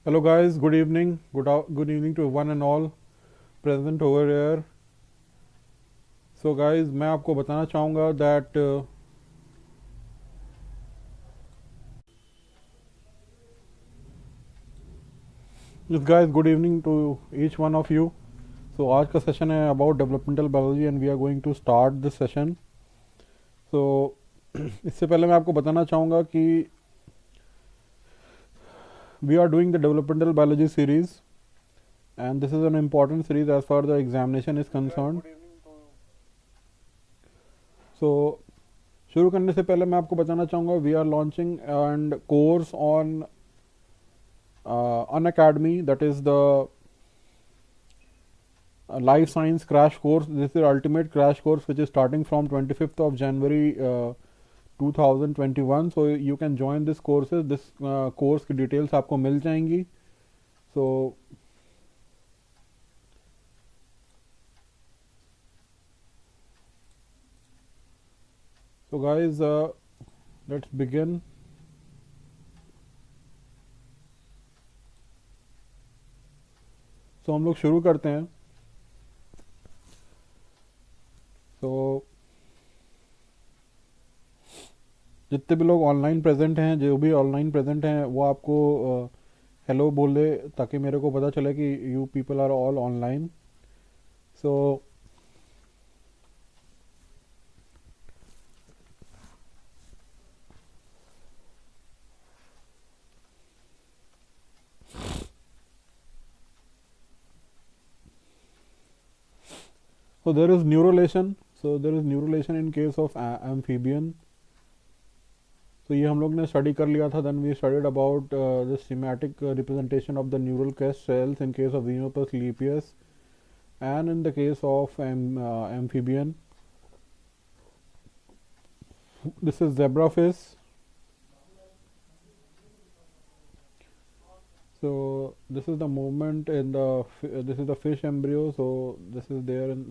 Hello guys, good evening. Good evening to one and all present over here. So guys, मैं आपको बताना चाहूँगा that yes guys, good evening to each one of you. So आज का session है about developmental biology and we are going to start this session. So इससे पहले मैं आपको बताना चाहूँगा कि we are doing the developmental biology series and this is an important series as far as the examination is concerned. So शुरू करने से पहले मैं आपको बताना चाहूँगा we are launching and course on Unacademy, that is the life science crash course. This is the ultimate crash course which is starting from 25th of January 2021. So you can join this courses. This course की details आपको मिल जाएंगी. So guys, let's begin. So हम लोग शुरू करते हैं. So जितने भी लोग ऑनलाइन प्रेजेंट हैं, जो भी ऑनलाइन प्रेजेंट हैं, वो आपको हेलो बोले ताकि मेरे को पता चले कि you people are all online. So there is neurulation. So there is neurulation in case of amphibian. So ये हम लोग ने स्टडी कर लिया था. Then we studied about the schematic representation of the neural crest cells in case of Xenopus lepius and in the case of amphibian. This is zebrafish. So this is the movement in the this is the fish embryo. So this is there in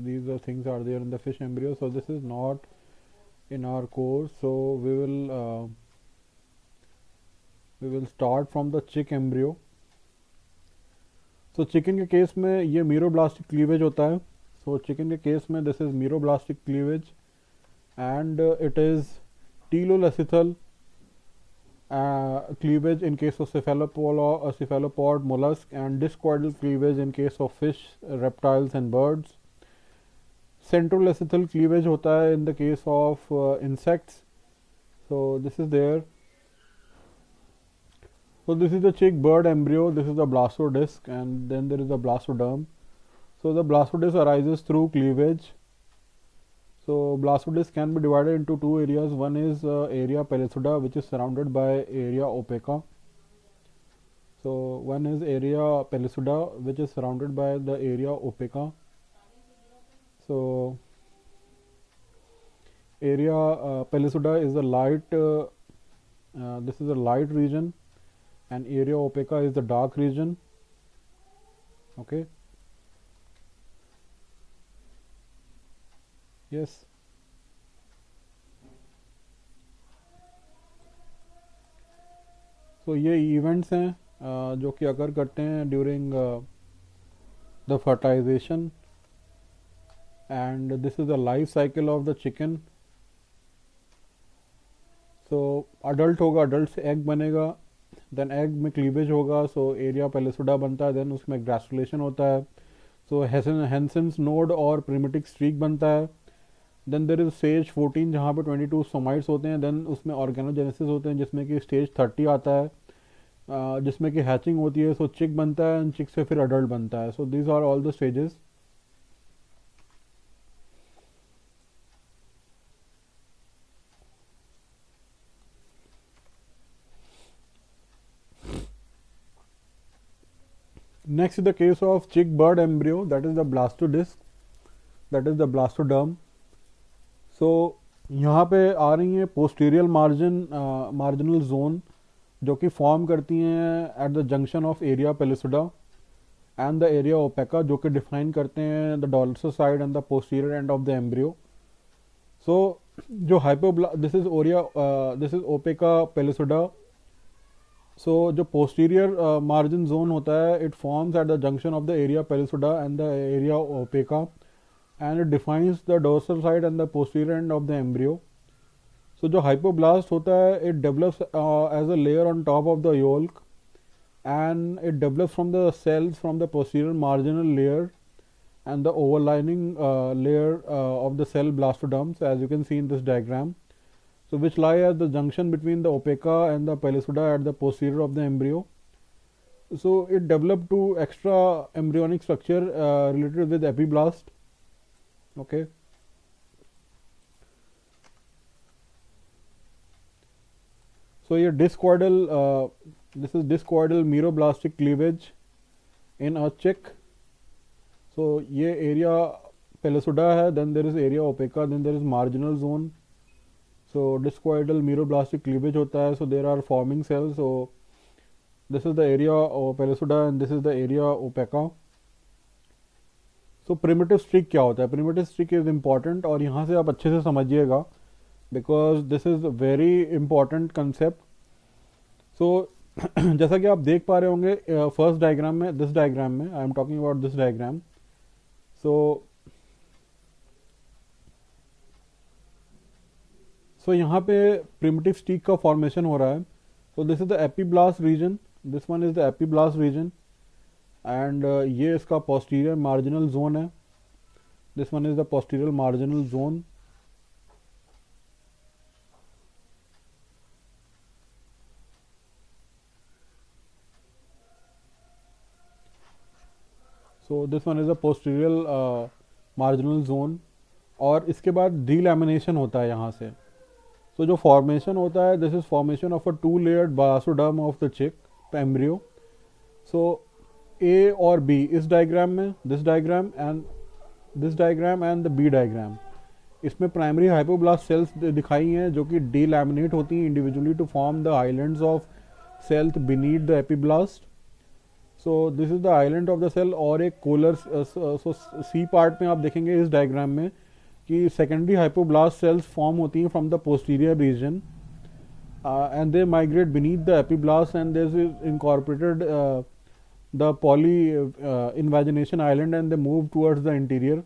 these are things are there in the fish embryo. So this is not in our course. So we will start from the chick embryo. So chicken के case में ये meroblastic cleavage होता है. So chicken के case में this is meroblastic cleavage and it is telolacithal cleavage in case of cephalopod mollusk and discoidal cleavage in case of fish, reptiles and birds. Centrolacithal cleavage होता है in the case of insects. So this is there. So this is the chick bird embryo. This is the blastodisc and then there is the blastoderm. So the blastodisc arises through cleavage. So blastodisc can be divided into two areas. One is area pellucida, which is surrounded by area opaca. So one is area pellucida, which is surrounded by the area opaca. So area pellucida is the light. This is the light region, and area opaca is the dark region. Okay. Yes. So ये events हैं जो कि अगर करते हैं during the fertilisation and this is the life cycle of the chicken. So adult होगा, adult से egg बनेगा, देन एग में क्लीवेज होगा. सो एरिया पेलिसुडा बनता है, देन उसमें ग्रेस्टुलेशन होता है. सो हेंसेंस नोड और प्रिमिटिक स्ट्रीक बनता है. देन देर इज स्टेज 14 जहाँ पे 22 सोमाइट्स होते हैं. देन उसमें ऑर्गेनोजेनेसिस होते हैं जिसमें कि स्टेज 30 आता है, जिसमें कि हैचिंग होती है. सो चिक बनता है एंड चिक से फिर अडल्ट बनता है. So these are all the stages. Next is the case of chick bird embryo, that is the blastodisc, that is the blastoderm. So यहाँ पे आ रही है पोस्टीरियल मार्जिनल जोन जो कि फॉर्म करती हैं at the junction of area pellucida and the area opaca, जो कि डिफाइन करते हैं the dorsal side and the posterior end of the embryo. So जो दिस इज ओपेका पेलिसुडा सो जो पोस्टीरियर मार्जिन जोन होता है, it forms at the junction of the area pellucida and the area opaca, and it defines the dorsal side and the posterior end of the embryo. So जो hypoblast होता है, it develops as a layer on top of the yolk, and it develops from the cells from the posterior marginal layer and the overlining layer of the cell blastoderms, as you can see in this diagram, so which lie at the junction between the opeca and the pellicuda at the posterior of the embryo. So it developed to extra embryonic structure related with epiblast. Okay. So your discoidal this is discoidal meroblastic cleavage in a chick. So ये area pellicuda है, then there is area opeca, then there is marginal zone. So discoidal meroblastic cleavage होता है, so there are forming cells. So this is the area of pellicuda and this is the area opeca. So primitive streak क्या होता है? Primitive streak is important और यहाँ से आप अच्छे से समझिएगा, because this is a very important concept. So जैसा कि आप देख पा रहे होंगे फर्स्ट डायग्राम में, दिस डायग्राम में, I am talking about this diagram. So यहाँ पे प्रिमिटिव स्टीक का फॉर्मेशन हो रहा है. So this is the epiblast region, this one is the epiblast region, and ये इसका पोस्टीरियर मार्जिनल जोन है. This one is the posterior marginal zone. So this one is the posterior marginal zone. और इसके बाद डीलैमिनेशन होता है यहाँ से. सो जो फॉर्मेशन होता है, this is formation of a two layered blastoderm of the chick embryo. So A और बी इस डायग्राम में, this diagram and the B diagram, इसमें प्राइमरी हाइपोब्लास्ट सेल्स दिखाई हैं जो कि डीलैमिनेट होती हैं individually to form the islands of cells beneath the epiblast. So this is the island of the cell. और एक कोलर, सो सी पार्ट में आप देखेंगे इस डायग्राम में कि सेकेंडरी हाइपोब्लास्ट सेल्स फॉर्म होती हैं from the posterior reason, and they migrate beneath the epiblast, and this is incorporated the invagination island, and they move towards the interior.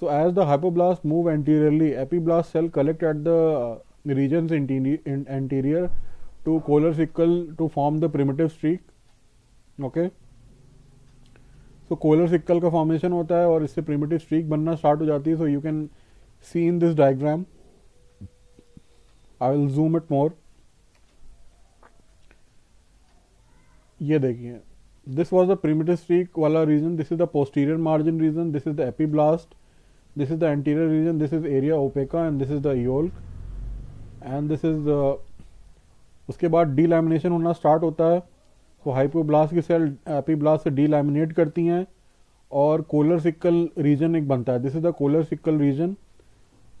So as the hypoblast move anteriorly, epiblast cell collect at the regions anterior to colar sickle to form the primitive streak. Okay. So colar sickle का formation होता है और इससे primitive streak बनना start हो जाती है. So you can see in this diagram. I will zoom it more. ये देखिए, this was the primitive streak wala region, this is the posterior margin region, this is the epiblast, this is the anterior region, this is area opeca, and this is the yolk, and this is the, उसके बाद डीलैमिनेशन होना start होता है. तो hypoblast की cell epiblast से डीलैमिनेट करती हैं और कोलर सिक्कल रीजन एक बनता है. This is the collar sickle region.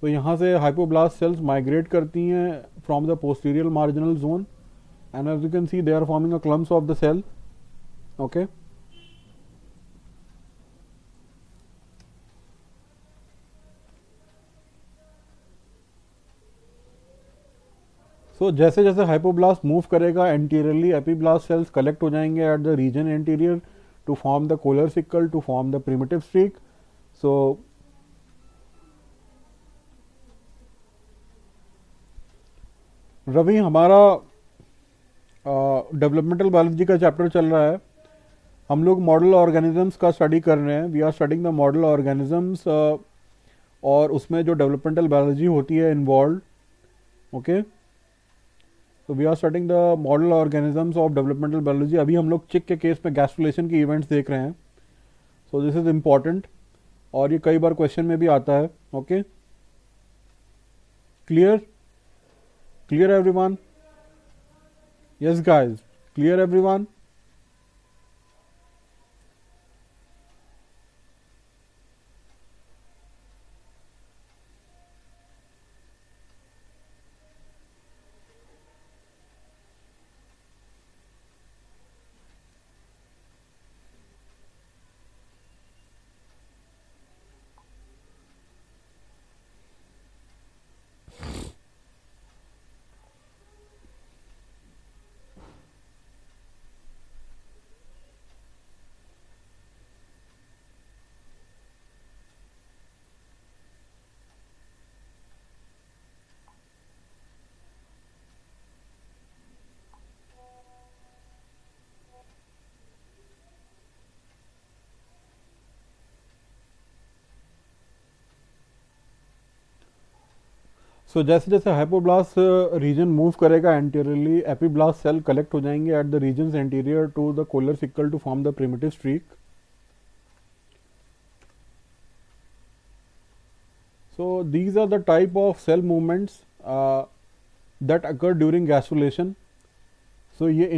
तो यहाँ से हाइपोब्लास्ट सेल्स माइग्रेट करती हैं from the posterior marginal zone, and as you can see they are forming a clumps of the cell. Okay. So जैसे जैसे हाइपोब्लास्ट मूव करेगा anteriorly, epiblast cells collect हो जाएंगे at the region anterior to form the collar sickle, to form the primitive streak. So Ravi, हमारा developmental biology का chapter चल रहा है. हम लोग मॉडल ऑर्गेनिजम्स का स्टडी कर रहे हैं. We are studying the model organisms, और उसमें जो डेवलपमेंटल बायोलॉजी होती है इन्वॉल्व. ओके. तो we are studying the model organisms of developmental biology. अभी हम लोग चिक के केस में गैस्ट्रुलेशन के इवेंट्स देख रहे हैं. सो दिस इज इम्पॉर्टेंट और ये कई बार क्वेश्चन में भी आता है. Okay. Clear? Clear everyone? Yes guys, clear everyone? So जैसे जैसे हाइपोब्लास्ट रीजन मूव करेगा एंटीरियरली, एपीब्लास्ट सेल कलेक्ट हो जाएंगे at the regions anterior to the collar sickle to form the primitive streak. So these are the type of cell movements that occur during gastrulation. So ये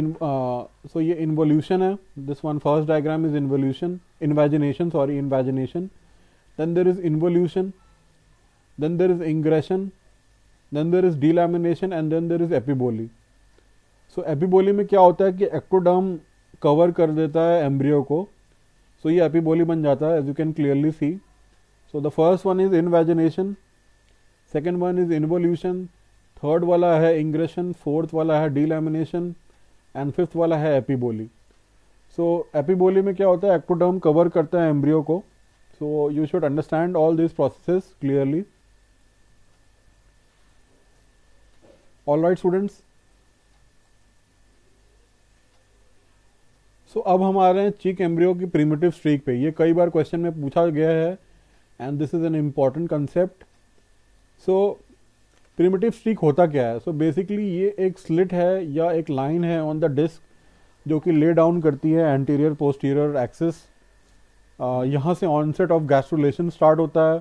involution है. This one first diagram is invagination. Then there is involution. Then there is ingression. Then there is delamination and then there is epiboly. So epiboly में क्या होता है कि ectoderm cover कर देता है embryo को. So ये epiboly बन जाता है, as you can clearly see. So the first one is invagination, second one is involution, third वाला है ingression, fourth वाला है delamination and fifth वाला है epiboly. So epiboly में क्या होता है, ectoderm cover करता है embryo को. So you should understand all these processes clearly. All right students. So अब हम आ रहे हैं चिक एम्ब्रियो की प्रिमिटिव स्ट्रीक पे. ये कई बार क्वेश्चन में पूछा गया है and this is an important concept. So primitive streak होता क्या है? सो बेसिकली ये एक स्लिट है या एक लाइन है ऑन द डिस्क जो कि ले डाउन करती है एंटीरियर पोस्टीरियर एक्सिस. यहाँ से ऑनसेट ऑफ गैस्ट्रुलेशन स्टार्ट होता है.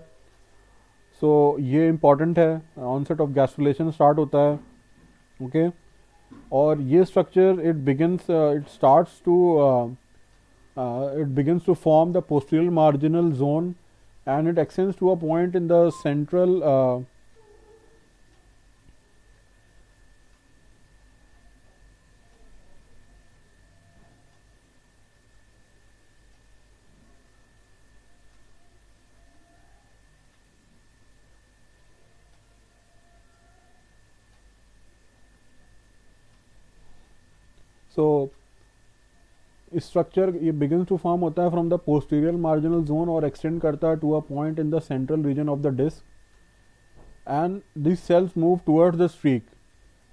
सो ये इम्पॉर्टेंट है, ऑनसेट ऑफ गैस्ट्रुलेशन स्टार्ट होता है. ओके और ये structure it begins to form the posterior marginal zone and it extends to a point in the central so structure ये बिगिंस टू फॉर्म होता है from the posterior marginal zone और extend करता है to a point in the central region of the disc and this cells move towards the streak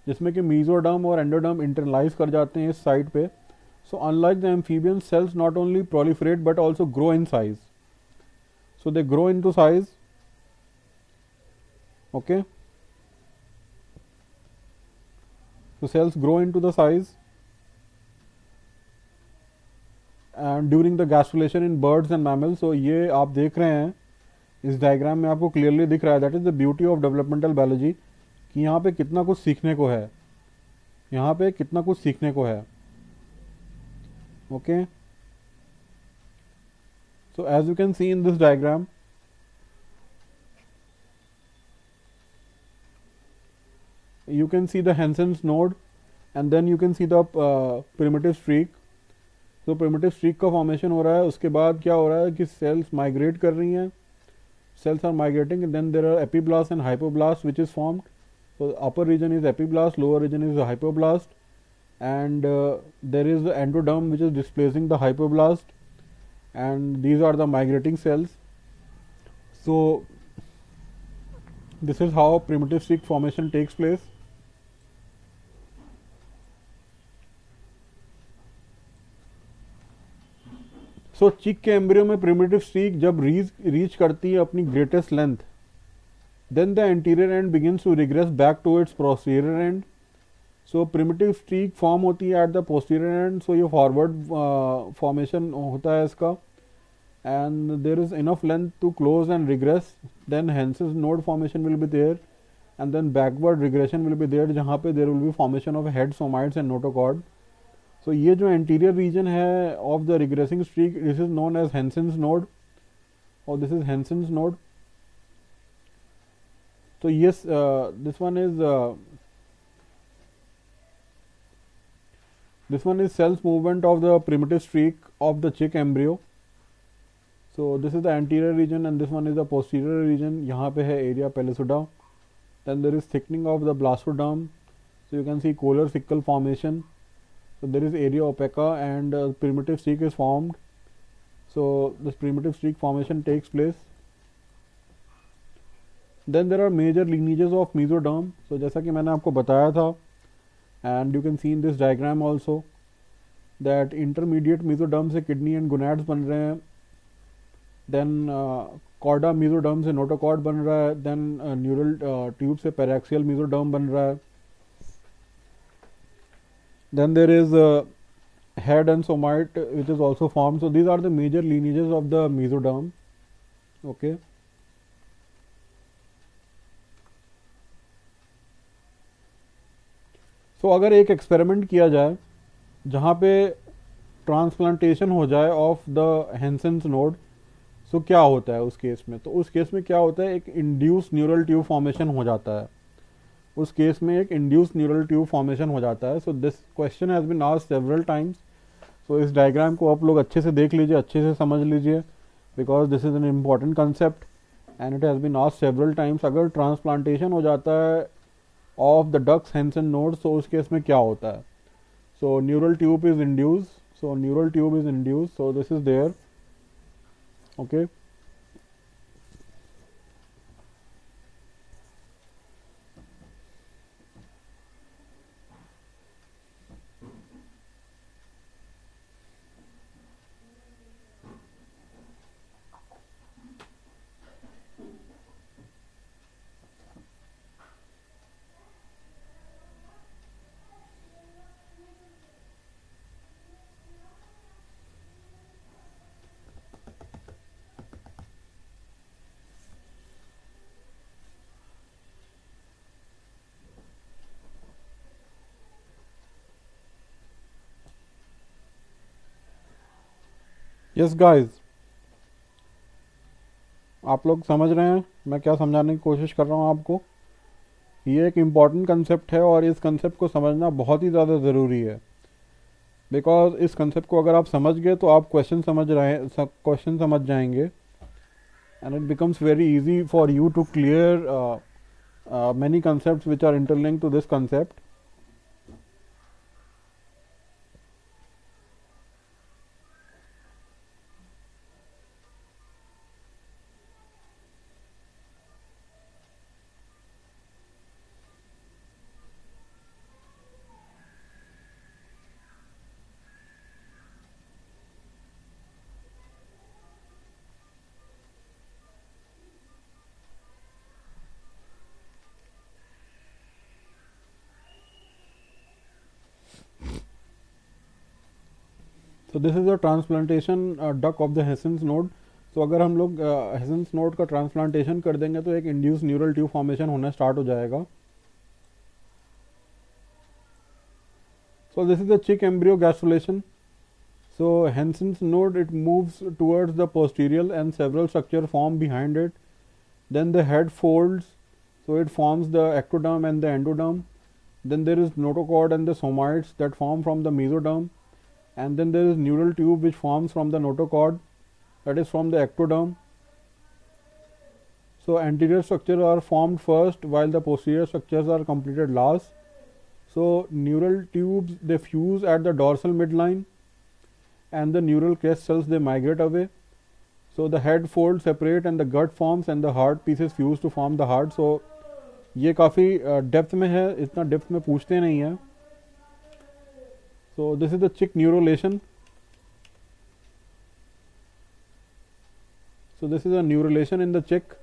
जिसमें कि mesoderm और endoderm internalise कर जाते हैं इस साइड पे. So unlike the amphibian cells not only proliferate but also grow in size. So they grow into size. Okay so cells grow into the size and during the gastrulation in birds and mammals. So ये आप देख रहे हैं इस diagram में आपको clearly दिख रहा है. That is the beauty of developmental biology कि यहाँ पे कितना कुछ सीखने को है, यहाँ पे कितना कुछ सीखने को है. Okay so as you can see in this diagram you can see the Hansen's node and then you can see the primitive streak. तो प्रिमिटिव स्ट्रीक का फॉर्मेशन हो रहा है. उसके बाद क्या हो रहा है कि सेल्स माइग्रेट कर रही हैं, cells are migrating and then there are epiblast and hypoblast which is formed. So upper region is epiblast, lower region is the hypoblast, and there is the endoderm which is displacing the hypoblast, and these are the migrating cells. So this is how primitive streak formation takes place. सो चिक के embryo में primitive streak जब reach करती है अपनी greatest length, then the anterior end begins to regress back to its posterior end. So primitive streak form होती है at the posterior end. So ये फॉरवर्ड फॉर्मेशन होता है इसका and there is enough length to close and regress. Then Hensen's node formation will be there and then backward regression will be there जहाँ पे there will be formation of head somites and notochord. तो ये जो anterior region है of the regressing streak this is known as Hensen's node और this is Hensen's node. तो ये this one is cells movement of the primitive streak of the chick embryo. So this is the anterior region and this one is the posterior region. यहाँ पे है area pellucida. Then there is thickening of the blastoderm. So you can see collar sickle formation. So there is area opaca and primitive streak is formed. So this primitive streak formation takes place. Then there are major lineages of mesoderm. So जैसा कि मैंने आपको बताया था and you can see in this diagram also that intermediate mesoderm से kidney and gonads बन रहे हैं. Then कॉर्डा मीजोडर्म से नोटोकॉर्ड बन रहा है, देन न्यूरल ट्यूब से पैराक्सियल मीजोडर्म बन रहा है, then there is head and somite which is also formed. So these are the major lineages of the mesoderm. Okay. So अगर एक एक्सपेरिमेंट किया जाए जहाँ पे ट्रांसप्लांटेशन हो जाए ऑफ द हेंसेंस नोड, सो क्या होता है उस केस में? तो उस केस में क्या होता है, एक इंड्यूस न्यूरल ट्यूब फॉर्मेशन हो जाता है। उस केस में एक इंड्यूस न्यूरल ट्यूब फॉर्मेशन हो जाता है। So this question has been asked several times. So इस डायग्राम को आप लोग अच्छे से देख लीजिए, अच्छे से समझ लीजिए, because this is an important concept and it has been asked several times. अगर ट्रांसप्लांटेशन हो जाता है of the duck's Hensen node, तो उस केस में क्या होता है? So neural tube is induce, so neural tube is induce, so this is there. Okay, yes guys, आप लोग समझ रहे हैं मैं क्या समझाने की कोशिश कर रहा हूँ आपको? ये एक इम्पॉर्टेंट कंसेप्ट है और इस कंसेप्ट को समझना बहुत ही ज़्यादा ज़रूरी है, बिकॉज इस कंसेप्ट को अगर आप समझ गए तो आप क्वेश्चन समझ जाएंगे and it becomes very easy for you to clear many concepts which are interlinked to this concept. So this is a transplantation duct of the Hessen's node. तो अगर हम लोग हेसेंस नोड का ट्रांसप्लांटेशन कर देंगे तो एक इंड्यूस न्यूरल ट्यूब फॉर्मेशन होना स्टार्ट हो जाएगा। So this is the chick embryo gastrulation. So Hansen's node, it moves towards the posterior and several structures form behind it. Then the head folds, so it forms the ectoderm and the endoderm. Then there is notochord and the somites that form from the mesoderm. And then there is neural tube which forms from the notochord, that is from the ectoderm. So anterior structures are formed first while the posterior structures are completed last. So neural tubes, they fuse at the dorsal midline and the neural crest cells, they migrate away. So the head folds separate and the gut forms and the heart pieces fuse to form the heart. So ये काफ़ी depth में है, इतना depth में पूछते नहीं है। So this is the chick neurulation. So this is a neurulation in the chick.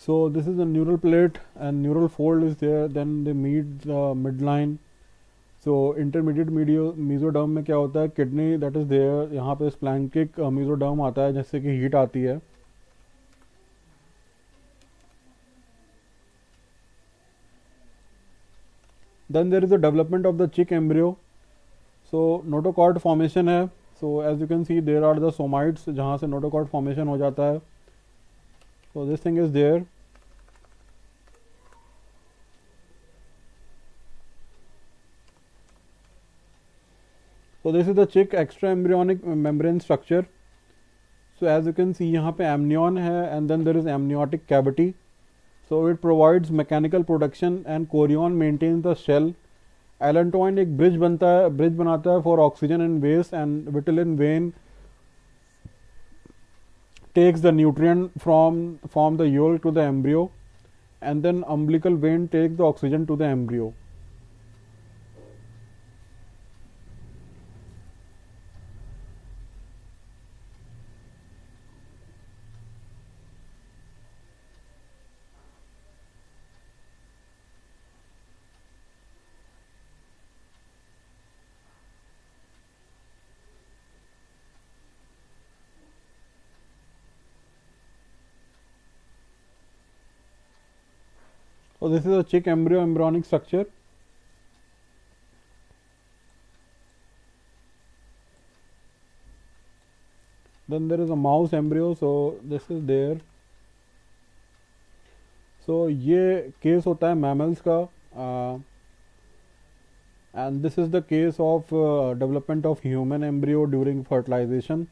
So this is the neural plate and neural fold is there, then they meet the midline. So intermediate mesoderm में क्या होता है, kidney that is there, यहाँ पे splanchnic mesoderm आता है जिससे कि हीट आती है। Then there is the development of the chick embryo. So notochord formation है. So as you can see there are the somites जहाँ से notochord formation हो जाता है. So this thing is there. So this is the chick extra embryonic membrane structure. So as you can see यहाँ पे amnion है and then there is amniotic cavity. So it provides mechanical protection and chorion maintains the shell. Allantoin एक bridge बनाता है for oxygen and waste, and vitelline vein takes the nutrient from the yolk to the embryo, and then umbilical vein takes the oxygen to the embryo. So this is a chick embryo embryonic structure. Then there is a mouse embryo. So this is there. So ये case होता है mammals का, and this is the case of development of human embryo during fertilization.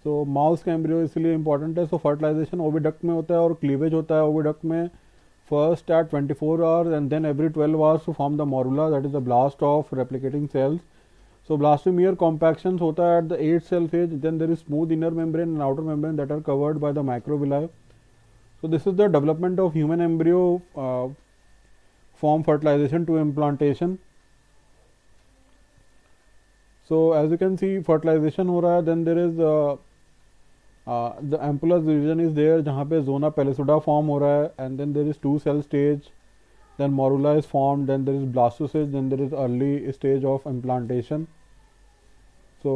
तो mouse का embryo इसलिए important है. सो fertilisation oviduct में होता है और क्लीवेज होता है ओविडक्ट में first at 24 hours and then every 12 hours to form the morula, that is the blast of replicating cells. So blastomere compaction होता है at the 8 cell phase. Then there is smooth inner membrane and outer membrane that are covered by the microvilli. So this is the development of human embryo from fertilisation to implantation. So as you can see fertilisation हो रहा है. Then there is the ampullus division is there जहाँ पे zona pellucida form हो रहा है, and then there is 2 cell stage, then morula is formed, then there is blastocyst, then there is early stage of implantation. So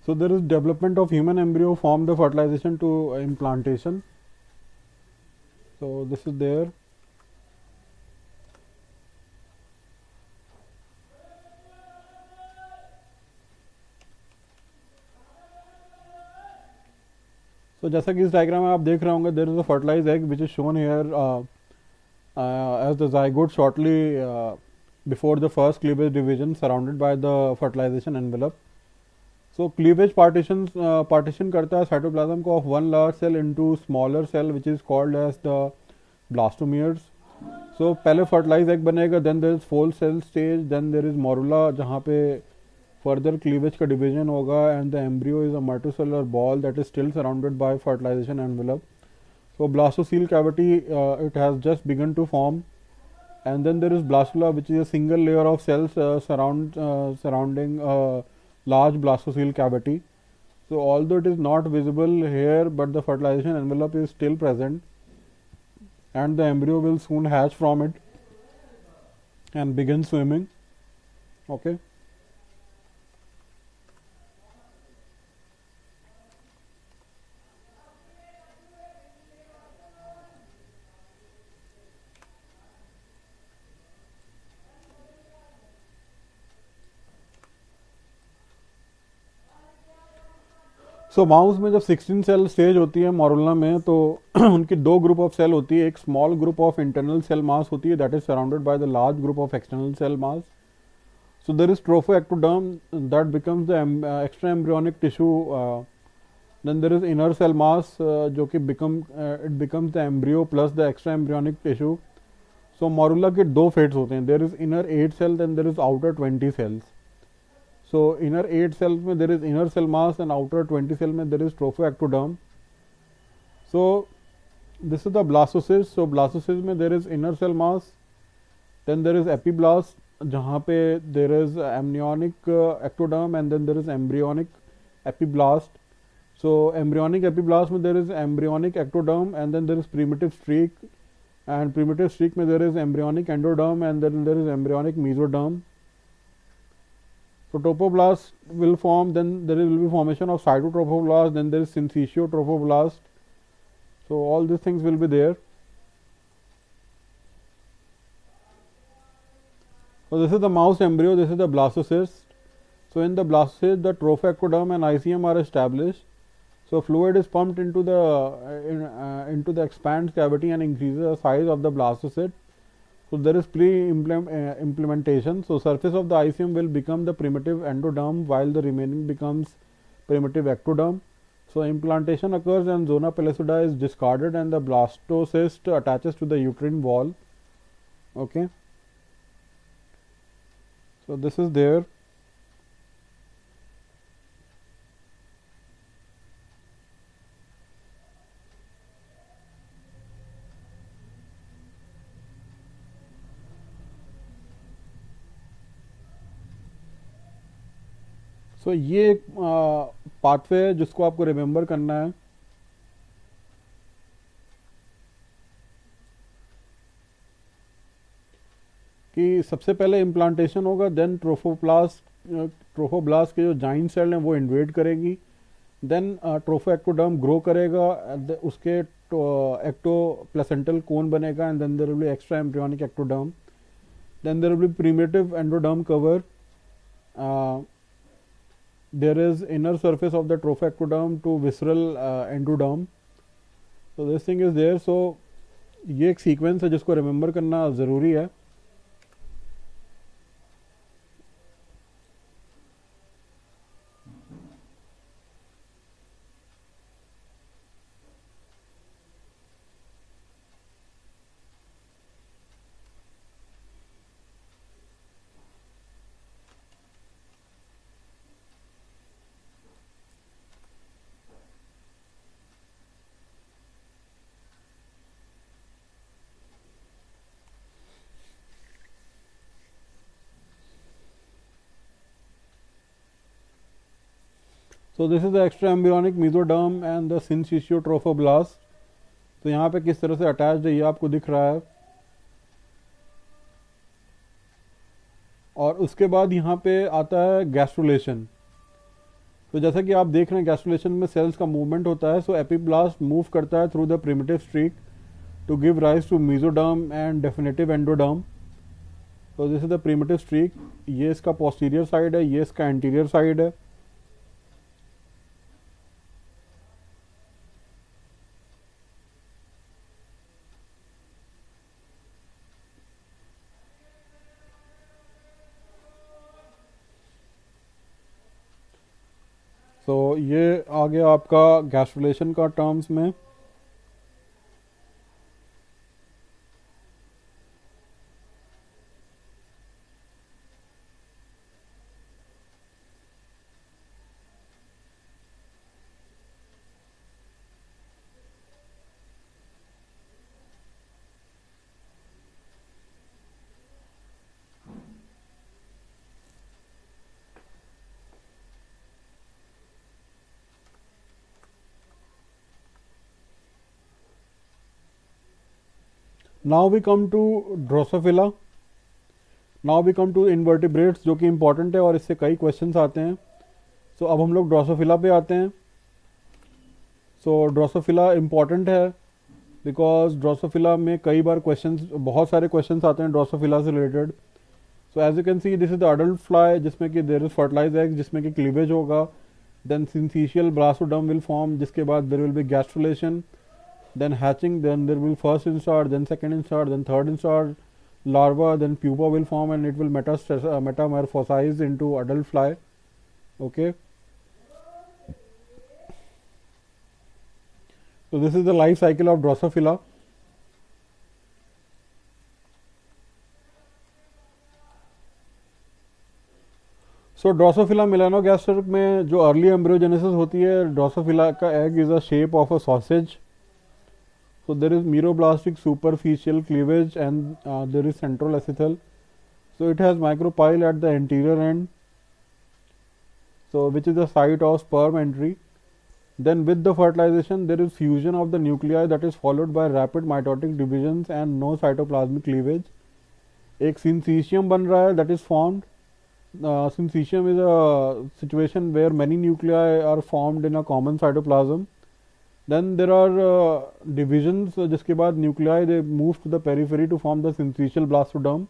so there is development of human embryo from the fertilization to implantation. So this is there. So जैसा कि इस diagram में आप देख रहे होंगे, there is a fertilized egg which is shown here as the zygote shortly before the first cleavage division surrounded by the fertilization envelope. So cleavage partition करता है cytoplasm को of one large cell into smaller cell which is called as the blastomeres. So पहले fertilized egg बनेगा, then there is full cell stage, then there is morula जहाँ पे further cleavage का division होगा, and the embryo is a multicellular ball that is still surrounded by fertilization envelope. So blastocele cavity it has just begun to form, and then there is blastula which is a single layer of cells surrounding large blastocele cavity. So although it is not visible here, but the fertilization envelope is still present, and the embryo will soon hatch from it and begin swimming. Okay. So mouse में जब 16 cell stage होती है मॉरुला में, तो उनकी 2 group of cell होती है. एक small group of internal cell mass होती है that is surrounded by the large group of external cell mass. So there is trophectoderm that becomes the extra embryonic tissue. Then there is inner cell mass जो कि becomes the embryo plus the extra embryonic tissue. So morula के 2 fates होते हैं. There is inner 8 cell, then there is outer 20 cells. So inner 8 cells में there is inner cell mass, and outer 20 cell में there is trophoectoderm. So this is the blastocyst. So blastocyst में there is inner cell mass, then there is epiblast, जहाँ पे there is amnionic ectoderm and then there is embryonic epiblast. So embryonic epiblast में there is embryonic ectoderm and then there is primitive streak, and primitive streak में there is embryonic endoderm and then there is embryonic mesoderm. So trophoblast will form, then there will be formation of cytotrophoblast, then there is syncytiotrophoblast. So all these things will be there. So this is the mouse embryo, this is the blastocyst. So in the blastocyst the trophoectoderm and ICM are established. So fluid is pumped into the expanded cavity and increases the size of the blastocyst. So there is pre-implementation. So surface of the ICM will become the primitive endoderm while the remaining becomes primitive ectoderm. So implantation occurs and zona pellucida is discarded and the blastocyst attaches to the uterine wall. Okay. So this is there. सो ये एक pathway है जिसको आपको remember करना है. कि सबसे पहले इम्प्लांटेशन होगा, देन ट्रोफोब्लास्ट के जो जाइंट सेल हैं वो इन्वेड करेगी, देन ट्रोफोएक्टोडर्म ग्रो करेगा, उसके एक्टो प्लेसेंटल कोन बनेगा and then there will be extra embryonic ectoderm, then there will be primitive endoderm cover. There is inner surface of the trophoectoderm to visceral endoderm. So this thing is there. So ये एक sequence है जिसको remember करना ज़रूरी है. So this is the extra embryonic mesoderm and the syncytiotrophoblast. तो यहाँ पे किस तरह से अटैच्ड है ये आपको दिख रहा है. और उसके बाद यहाँ पे आता है गैस्ट्रुलेशन. तो जैसा कि आप देख रहे हैं गैस्ट्रुलेशन में सेल्स का मूवमेंट होता है. सो एपिब्लास्ट मूव करता है through the primitive streak to give rise to mesoderm and definitive endoderm. तो this is the primitive streak. ये इसका पोस्टीरियर साइड है, ये इसका एंटीरियर साइड है. तो ये आ गया आपका गैस्ट्रुलेशन का टर्म्स में. Now we come to Drosophila. Now we come to invertebrates जो कि इंपॉर्टेंट है और इससे कई क्वेश्चंस आते हैं. सो अब हम लोग ड्रोसोफिला पे आते हैं. सो ड्रोसोफिला इंपॉर्टेंट है बिकॉज ड्रोसोफिला में कई बार क्वेश्चंस, बहुत सारे क्वेश्चंस आते हैं ड्रोसोफिला से related. So as you can see this is the adult fly जिसमें कि देयर इज फर्टिलाइज एग जिसमें कि क्लीवेज होगा. Then syncytial blastoderm will form जिसके बाद there will be gastrulation, then hatching, then there will first instar, then second instar, then third instar, larva, then pupa will form and it will metamorphosize into adult fly. Okay, so this is the life cycle of Drosophila. So Drosophila melanogaster में जो early embryogenesis होती है, Drosophila का egg is a shape of a sausage. So there is meroblastic superficial cleavage and there is central acythal. So it has micropyle at the anterior end, so which is the site of sperm entry. Then with the fertilization there is fusion of the nuclei that is followed by rapid mitotic divisions and no cytoplasmic cleavage. एक syncytium बन रहा है that is formed. Syncytium is a situation where many nuclei are formed in a common cytoplasm. Then there are divisions, जिसके बाद nuclei they move to the periphery to form the syncytial blastoderm.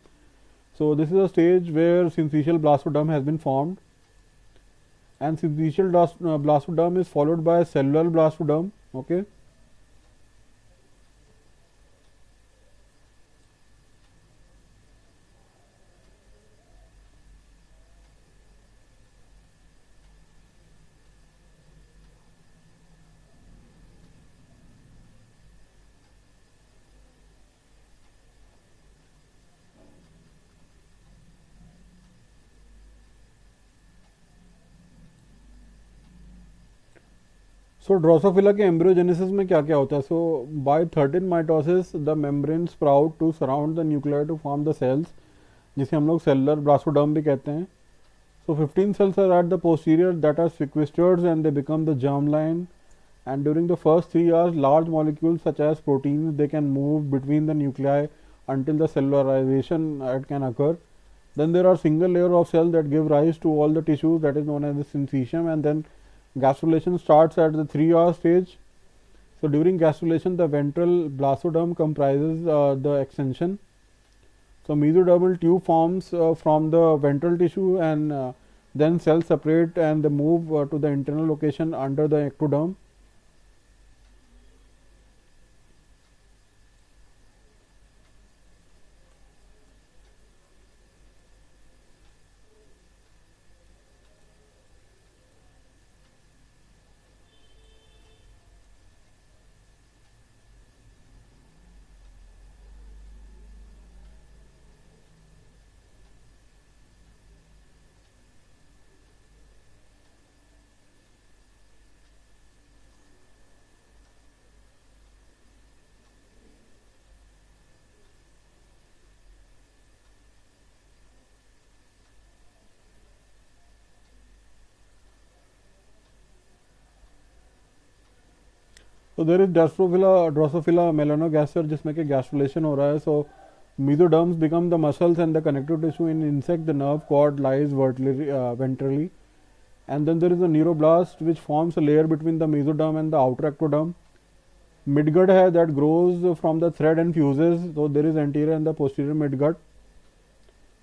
So this is a stage where syncytial blastoderm has been formed, and syncytial blastoderm is followed by cellular blastoderm. Okay. So Drosophila के embryogenesis में क्या क्या होता है? So by 13 mitosis the membrane sprout to surround the nuclear to form the cells, जिसे हम लोग cellular blastoderm भी कहते हैं. सो 15 cells are at the posterior that are sequestered and they become the germline, and during the first 3 hours large molecules such as proteins they can move between the nuclei until the cellularization can occur. Then there are single layer of cells that give rise to all the tissues, that is known as the syncytium, and then gastrulation starts at the 3-hour stage. So during gastrulation the ventral blastoderm comprises the extension. So mesodermal tube forms from the ventral tissue, and then cells separate and they move to the internal location under the ectoderm. So there is Drosophila melanogaster, जिसमें कि gastrulation हो रहा है. So mesoderms become the muscles and the connective tissue. In insect the nerve cord lies ventrally, and then there is a neuroblast which forms a layer between the mesoderm and the outer ectoderm. Midgut है that grows from the thread and fuses. So there is anterior and the posterior midgut.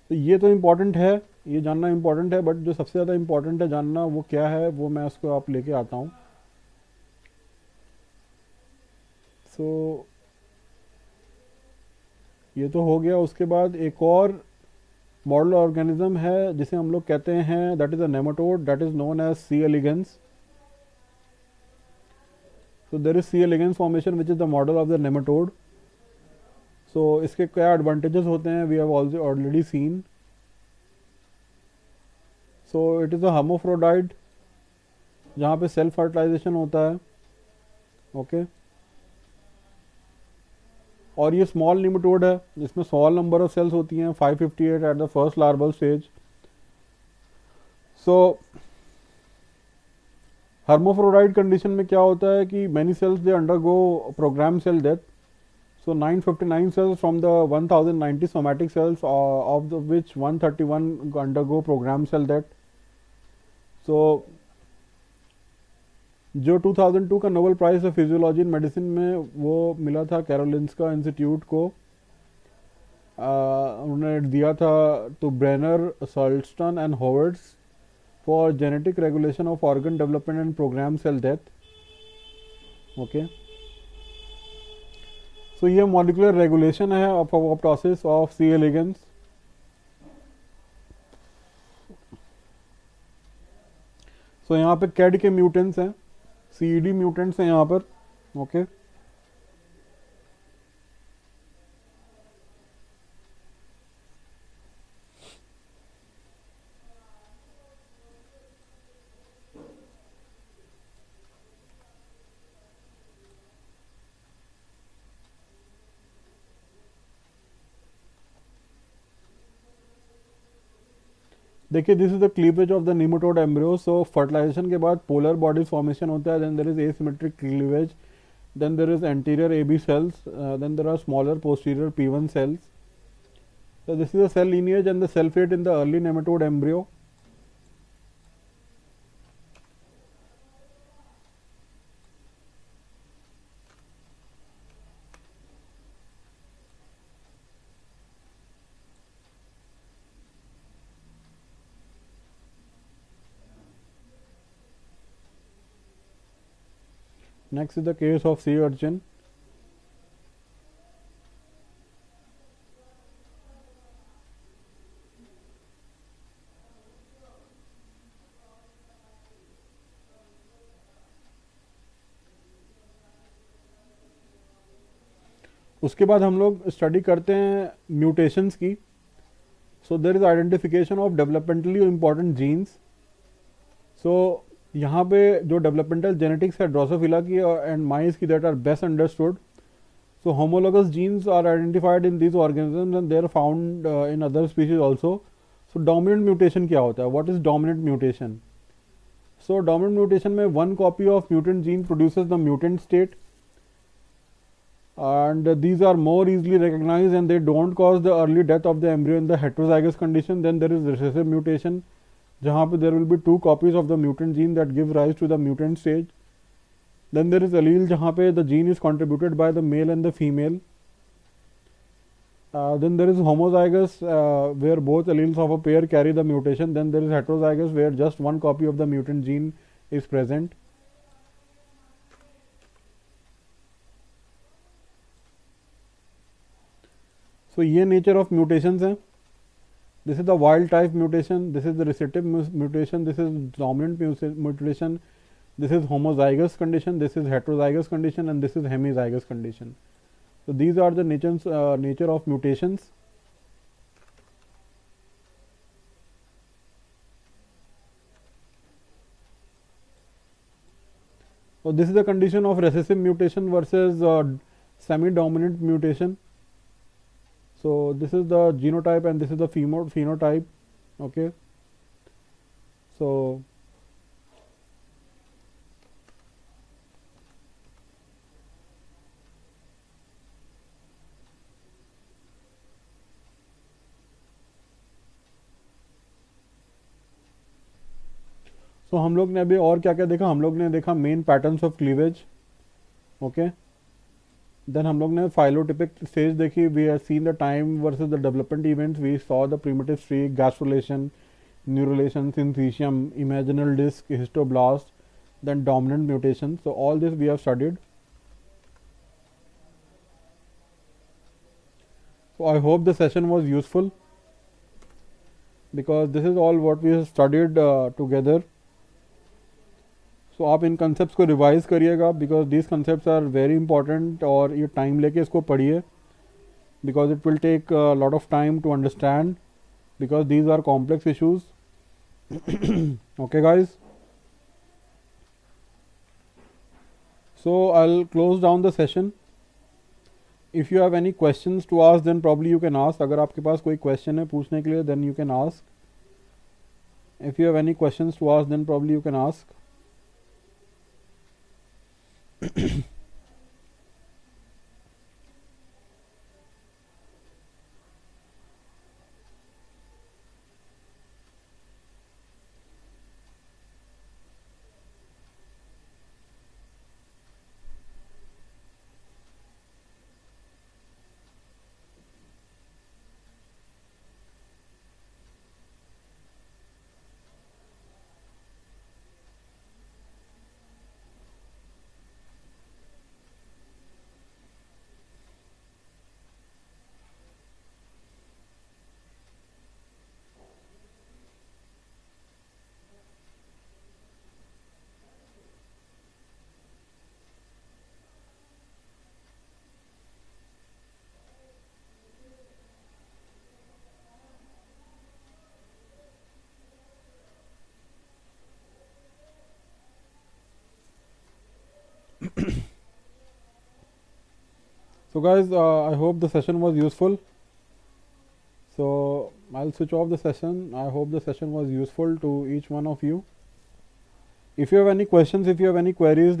तो ये तो important है, ये जानना important है, but जो सबसे ज़्यादा इम्पॉर्टेंट है जानना वो क्या है, वो मैं उसको आप लेके आता हूँ. सो ये तो हो गया. उसके बाद एक और मॉडल ऑर्गेनिज्म है जिसे हम लोग कहते हैं, that is a nematode, that is known as C elegans. So there is C elegans formation which is the model of the nematode. So इसके क्या एडवांटेजेस होते हैं we have already seen. So it is a hermaphrodite जहाँ पे self fertilisation होता है. Okay. और ये स्मॉल निमेटोड है जिसमें स्मॉल नंबर ऑफ सेल्स होती हैं, 558 at the first larval stage. So hermaphrodite condition में क्या होता है कि many cells they undergo program cell death. So 959 cells from the 1090 somatic cells, of which 131 undergo program cell death. So जो 2002 का Nobel prize है फिजियोलॉजी इन medicine में वो मिला था कैरोलिंस्का इंस्टीट्यूट को. उन्होंने दिया था to Brenner, Sulston and Horvitz for genetic regulation of organ development and program cell death. Okay. So ये मॉलिकुलर रेगुलेशन है of apoptosis of C elegans. So यहाँ पे कैड के म्यूटेंट्स हैं, CED म्यूटेंट्स हैं यहाँ पर. ओके. देखिए this is the cleavage of the nematode embryo. So fertilization के बाद पोलर बॉडीज फॉर्मेशन होता है, then there is asymmetric cleavage, then there is anterior AB cells, then there are smaller posterior P1 cells. So this is the cell lineage and the cell fate in the early nematode embryo. Next is the case of sea urchin. उसके बाद हम लोग study करते हैं mutations की. So there is identification of developmentally important genes. So यहाँ पे जो डेवलपमेंटल जेनेटिक्स है ड्रोसोफिला की एंड माइस की that are best understood. So homologous genes are identified in these organisms and they are found in other species also. So dominant mutation क्या होता है? What is dominant mutation? So dominant mutation में one copy of mutant gene produces the mutant state, and these are more easily recognized and they don't cause the early death of the embryo in the heterozygous condition. Then there is recessive mutation जहाँ पे there will be two copies of the mutant gene that give rise to the mutant stage. Then there is allele जहाँ पे the gene is contributed by the male and the female. Then there is homozygous where both alleles of a pair carry the mutation. Then there is heterozygous where just one copy of the mutant gene is present. So ये nature of mutations है. This is the wild type mutation. This is the recessive mutation. This is dominant mutation. This is homozygous condition, this is heterozygous condition, and this is hemizygous condition. So these are the nature of mutations. So this is the condition of recessive mutation versus semi-dominant mutation. So this is the genotype and this is the phenotype. Okay. So सो हम लोग ने अभी और क्या क्या देखा? हम लोग ने देखा main patterns of cleavage. Okay. Then हम लोग ने फाइलोटिपिक स्टेज देखी. We have seen the time versus the development events. We saw the primitive streak, gastrulation, neurulation, syncytium, imaginal disc, histoblast, then dominant mutation. So all this we have studied. So I hope the session was useful because this is all what we have studied together. So आप इन concepts को revise करिएगा because these concepts are very important और ये time लेके इसको पढ़िए because it will take a lot of time to understand because these are complex issues. Okay guys. So I'll close down the session. If you have any questions to ask then probably you can ask. अगर आपके पास कोई question है पूछने के लिए then you can ask. If you have any questions to ask then probably you can ask. So guys, I hope the session was useful. So I'll switch off the session. I hope the session was useful to each one of you. If you have any questions, if you have any queries,